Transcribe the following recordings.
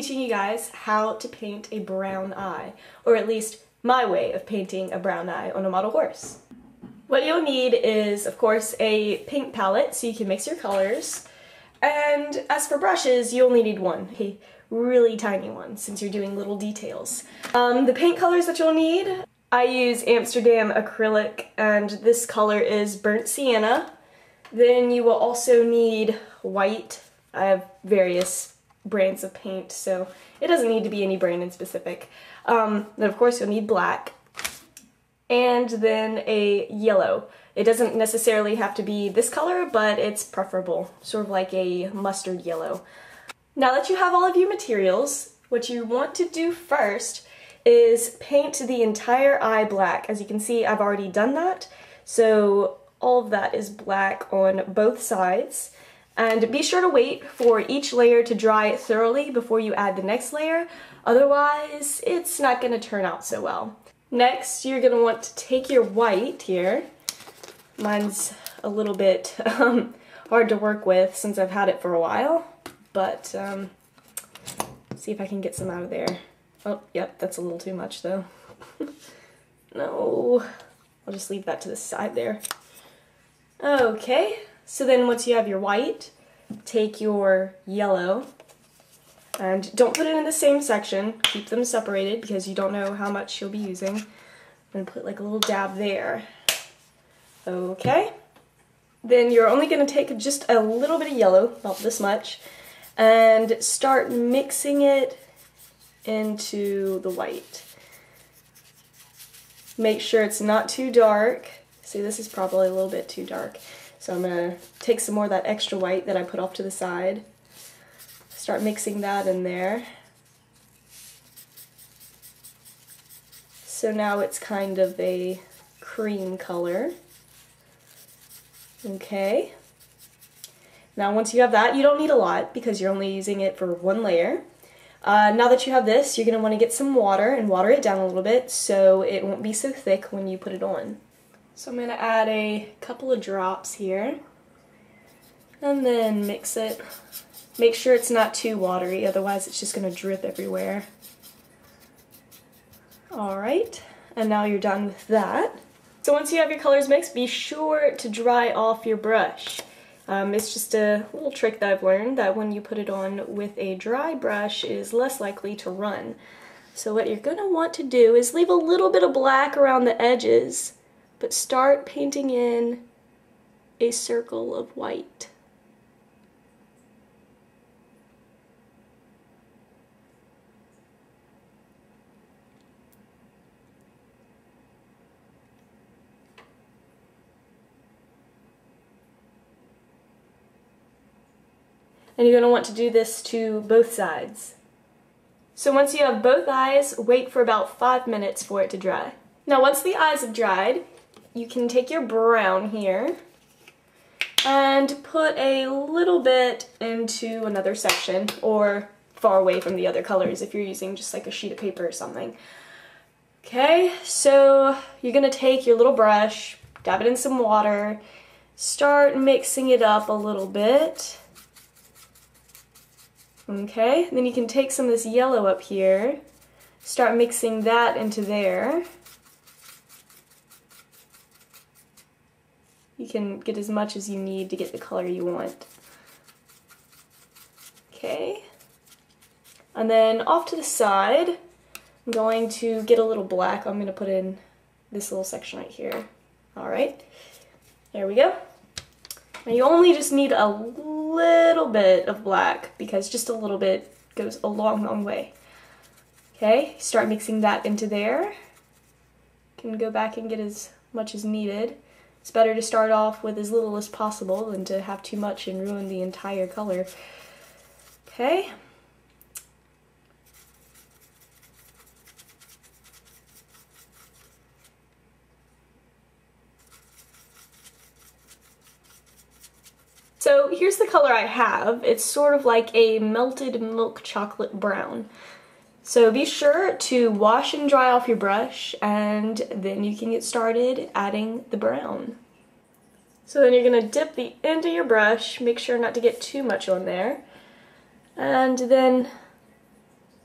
teaching you guys how to paint a brown eye, or at least my way of painting a brown eye on a model horse. What you'll need is, of course, a paint palette so you can mix your colors. And as for brushes, you only need one, a really tiny one since you're doing little details. The paint colors that you'll need, I use Amsterdam acrylic and this color is burnt sienna. Then you will also need white. I have various brands of paint, so it doesn't need to be any brand in specific. Then of course you'll need black, and then a yellow. It doesn't necessarily have to be this color, but it's preferable, sort of like a mustard yellow. Now that you have all of your materials, what you want to do first is paint the entire eye black. As you can see, I've already done that, so all of that is black on both sides. And be sure to wait for each layer to dry thoroughly before you add the next layer, otherwise it's not going to turn out so well. Next, you're going to want to take your white here. Mine's a little bit hard to work with since I've had it for a while, but see if I can get some out of there. Oh, yep, that's a little too much though. No, I'll just leave that to the side there. Okay. So then once you have your white, take your yellow, and don't put it in the same section, keep them separated because you don't know how much you'll be using. I'm going to put like a little dab there. Okay. Then you're only going to take just a little bit of yellow, about this much, and start mixing it into the white. Make sure it's not too dark. See, this is probably a little bit too dark. So I'm going to take some more of that extra white that I put off to the side, start mixing that in there. So now it's kind of a cream color. Okay. Now once you have that, you don't need a lot because you're only using it for one layer. Now that you have this, you're going to want to get some water and water it down a little bit so it won't be so thick when you put it on. So I'm going to add a couple of drops here, and then mix it. Make sure it's not too watery, otherwise it's just going to drip everywhere. Alright, and now you're done with that. So once you have your colors mixed, be sure to dry off your brush. It's just a little trick that I've learned, that when you put it on with a dry brush, it is less likely to run. So what you're going to want to do is leave a little bit of black around the edges, but start painting in a circle of white. And you're going to want to do this to both sides. So once you have both eyes, wait for about 5 minutes for it to dry. Now once the eyes have dried, you can take your brown here and put a little bit into another section, or far away from the other colors if you're using just like a sheet of paper or something. Okay, so you're going to take your little brush, dab it in some water, start mixing it up a little bit. Okay, then you can take some of this yellow up here, start mixing that into there. You can get as much as you need to get the color you want. Okay. And then off to the side, I'm going to get a little black. I'm going to put in this little section right here. Alright. There we go. Now you only just need a little bit of black because just a little bit goes a long, long way. Okay. Start mixing that into there. You can go back and get as much as needed. It's better to start off with as little as possible than to have too much and ruin the entire color. Okay. So here's the color I have. It's sort of like a melted milk chocolate brown. So be sure to wash and dry off your brush, and then you can get started adding the brown. So then you're going to dip the end of your brush, make sure not to get too much on there, and then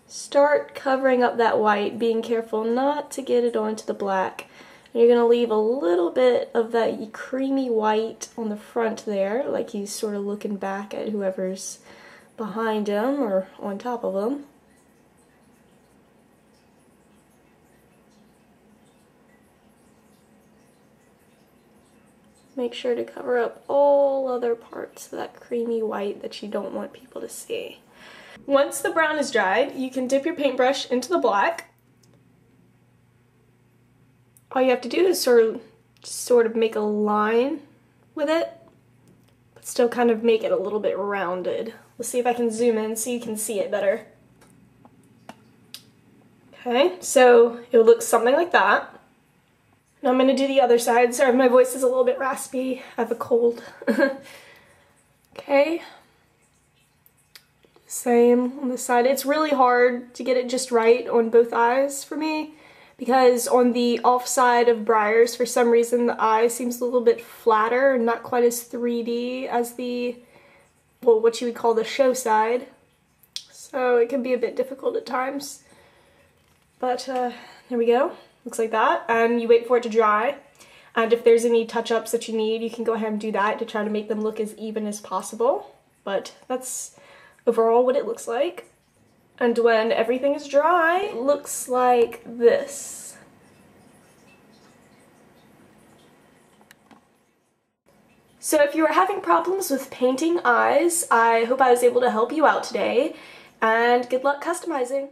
start covering up that white, being careful not to get it onto the black. And you're going to leave a little bit of that creamy white on the front there, like he's sort of looking back at whoever's behind him or on top of him. Make sure to cover up all other parts of that creamy white that you don't want people to see. Once the brown is dried, you can dip your paintbrush into the black. All you have to do is sort of make a line with it, but still kind of make it a little bit rounded. Let's see if I can zoom in so you can see it better. Okay, so it will look something like that. Now I'm going to do the other side. Sorry, my voice is a little bit raspy. I have a cold. Okay. Same on this side. It's really hard to get it just right on both eyes for me, because on the off side of Briar's, for some reason, the eye seems a little bit flatter and not quite as 3D as the, well, what you would call the show side. So it can be a bit difficult at times. But there we go. Looks like that. And you wait for it to dry. And if there's any touch-ups that you need, you can go ahead and do that to try to make them look as even as possible. But that's overall what it looks like. And when everything is dry, it looks like this. So if you are having problems with painting eyes, I hope I was able to help you out today. And good luck customizing!